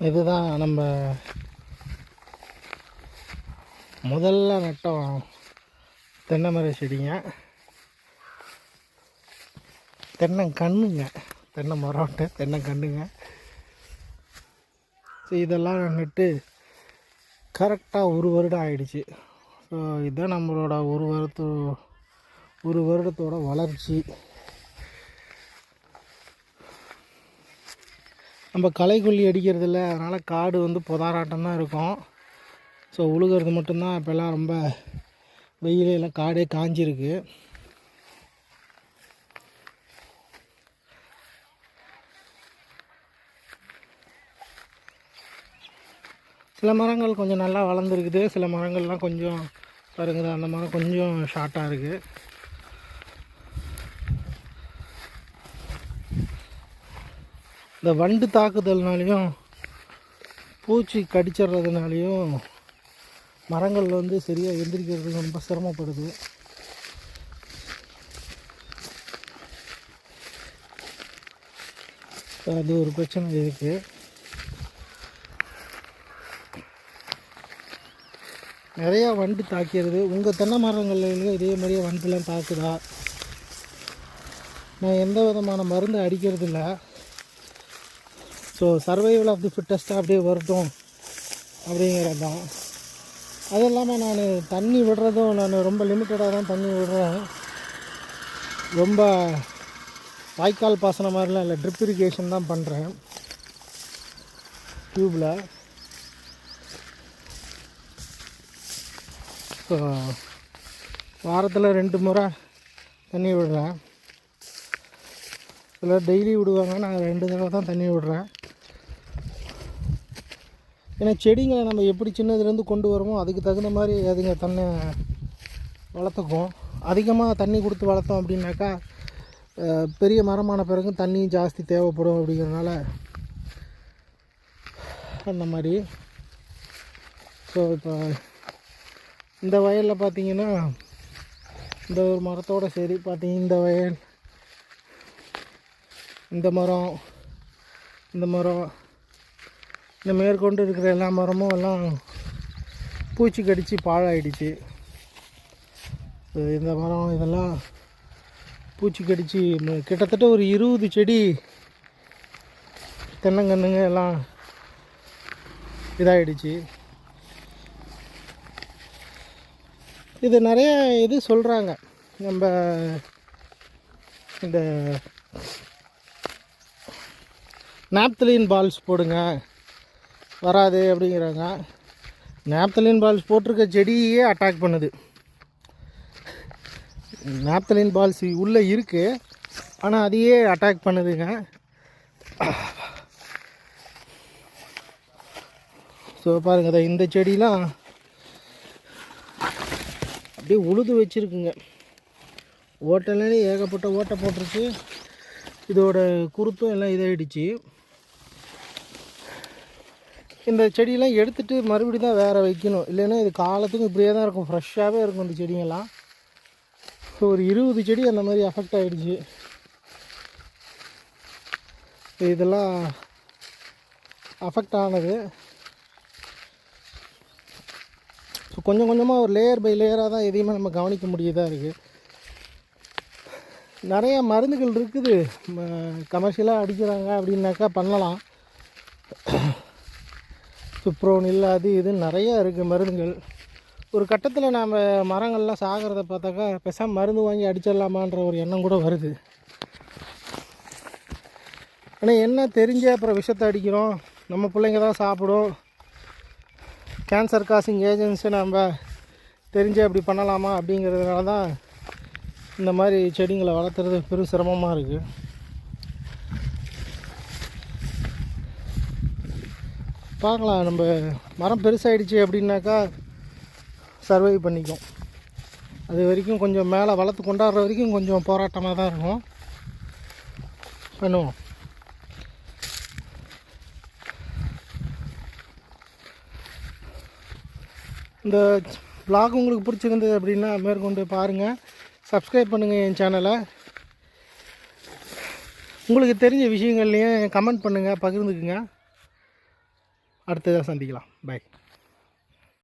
இதுதான் நம்ம முதல்ல நட்டோம் தென்னை மர செடிங்க, தென்னங்கன்றுங்க. தென்னை மரம்ட்டு தென்னங்கன்றுங்க. ஸோ இதெல்லாம் நட்டு கரெக்டாக 1 வருடம் ஆயிடுச்சு. ஸோ இதுதான் நம்மளோட ஒரு வருடத்தோட வளர்ச்சி. நம்ம களைக்கொல்லி அடிக்கிறது இல்லை, அதனால் காடு வந்து புதாராட்டம் தான் இருக்கும். ஸோ உழுகிறது மட்டும்தான். இப்போல்லாம் ரொம்ப வெயிலெல்லாம் காடே காஞ்சிருக்கு. சில மரங்கள் கொஞ்சம் நல்லா வளர்ந்துருக்குது, சில மரங்கள்லாம் கொஞ்சம் பாருங்குது. அந்த மரம் கொஞ்சம் ஷார்ட்டாக இருக்குது. இந்த வண்டு தாக்குதல்னாலையும் பூச்சி கடிச்சிட்றதுனாலையும் மரங்கள் வந்து சரியாக எந்திரிக்கிறதுக்கு ரொம்ப சிரமப்படுது. அது ஒரு பிரச்சனை இருக்குது. நிறையா வண்டு தாக்கிறது. உங்கள் தென்னை மரங்கள்லையும் இதே மாதிரியே வண்டுலாம் தாக்குதா? நான் எந்த விதமான மருந்து அடிக்கிறது இல்லை. ஸோ சர்வைவல் ஆஃப் தி ஃபிட்டஸ்ட்டாக அப்படியே வரட்டும் அப்படிங்கிறது தான். அது இல்லாமல் நான் தண்ணி விடுறதும் நான் ரொம்ப லிமிட்டடாக தான் தண்ணி விடுறேன். ரொம்ப வாய்க்கால் பாசனம் மாதிரிலாம் இல்லை, ட்ரிப் இரிகேஷன் தான் பண்ணுறேன் டியூப்பில். ஸோ வாரத்தில் 2 முறை தண்ணி விடுறேன். சிலர் டெய்லி விடுவாங்க, நான் 2 தடவை தான் தண்ணி விடுறேன். ஏன்னா செடிங்களை நம்ம எப்படி சின்னதுலேருந்து கொண்டு வரமோ அதுக்கு தகுந்த மாதிரி அதுங்க தன்னை வளர்த்துக்கும். அதிகமாக தண்ணி கொடுத்து வளர்த்தோம் அப்படின்னாக்கா பெரிய மரமான பிறகு தண்ணி ஜாஸ்தி தேவைப்படும். அப்படிங்கிறதுனால அந்த மாதிரி. ஸோ இப்போ இந்த வயலில் பார்த்திங்கன்னா இந்த ஒரு மரத்தோடு சரி பார்த்திங்க, இந்த வயல், இந்த மரம், இந்த மரம், இந்த மேற்கொண்டு இருக்கிற எல்லா மரமும் எல்லாம் பூச்சி கடித்து பாழாயிடுச்சு. இந்த மரம் இதெல்லாம் பூச்சி கடித்து கிட்டத்தட்ட ஒரு 20 செடி தென்னங்கன்றுங்க எல்லாம் இதாகிடுச்சு. இது நிறைய இது சொல்கிறாங்க, நம்ம இந்த நாப்தலின் பால்ஸ் போடுங்க வராது அப்படிங்கிறாங்க. நாப்தலின் பால்ஸ் போட்டிருக்க செடியே அட்டாக் பண்ணுது. நாப்தலின் பால்ஸ் உள்ளே இருக்குது, ஆனால் அதையே அட்டாக் பண்ணுதுங்க. ஸோ பாருங்கள், இந்த செடியெலாம் அப்படியே உழுது வச்சுருக்குங்க. ஓட்டலே ஏகப்பட்ட ஓட்டை போட்டிருக்கு. இதோட குருத்தும் எல்லாம் இதாகிடுச்சு. இந்த செடியெல்லாம் எடுத்துகிட்டு மறுபடியும் தான் வேறு வைக்கணும், இல்லைன்னா இது காலத்துக்கும் இப்படியே தான் இருக்கும், ஃப்ரெஷ்ஷாகவே இருக்கும் இந்த செடிங்கெல்லாம். ஸோ ஒரு 20 செடி அந்த மாதிரி அஃபெக்ட் ஆகிடுச்சு. இதெல்லாம் அஃபெக்ட் ஆனது. ஸோ கொஞ்சம் கொஞ்சமாக ஒரு லேயர் பை லேயராக தான் எதையுமே நம்ம கவனிக்க முடியதாக இருக்குது. நிறையா மருந்துகள் இருக்குது, கமர்ஷியலாக அடிக்கிறாங்க அப்படின்னாக்கா பண்ணலாம். சுப்ரோனில் அது இது நிறையா இருக்குது மருந்துகள். ஒரு கட்டத்தில் நாம் மரங்கள்லாம் சாகிறத பார்த்தாக்கா பெசாமல் மருந்து வாங்கி அடிச்சிடலாமான்ற ஒரு எண்ணம் கூட வருது. ஆனால் என்ன தெரிஞ்ச அப்புறம் விஷத்தை அடிக்கிறோம், நம்ம பிள்ளைங்க தான் சாப்பிடும். கேன்சர் காசிங் ஏஜென்ட்ஸை நம்ம தெரிஞ்சு அப்படி பண்ணலாமா அப்படிங்கிறதுனால தான் இந்த மாதிரி செடிங்களை வளர்த்துறது பெரும் சிரமமாக இருக்குது. பார்க்கலாம், நம்ம மரம் பெருசாகிடுச்சு அப்படின்னாக்கா சர்வை பண்ணிக்கும். அது வரைக்கும் கொஞ்சம் மேலே வளர்த்து கொண்டாடுற வரைக்கும் கொஞ்சம் போராட்டமாக தான் இருக்கும், பண்ணுவோம். இந்த vlog உங்களுக்கு பிடிச்சிருந்தது அப்படின்னா மேற்கொண்டு பாருங்கள், சப்ஸ்கிரைப் பண்ணுங்கள் என் சேனலை. உங்களுக்கு தெரிஞ்ச விஷயங்கள்லையும் கமெண்ட் பண்ணுங்கள், பகிர்ந்துக்குங்க. அடுத்ததாக சந்திக்கலாம். பை.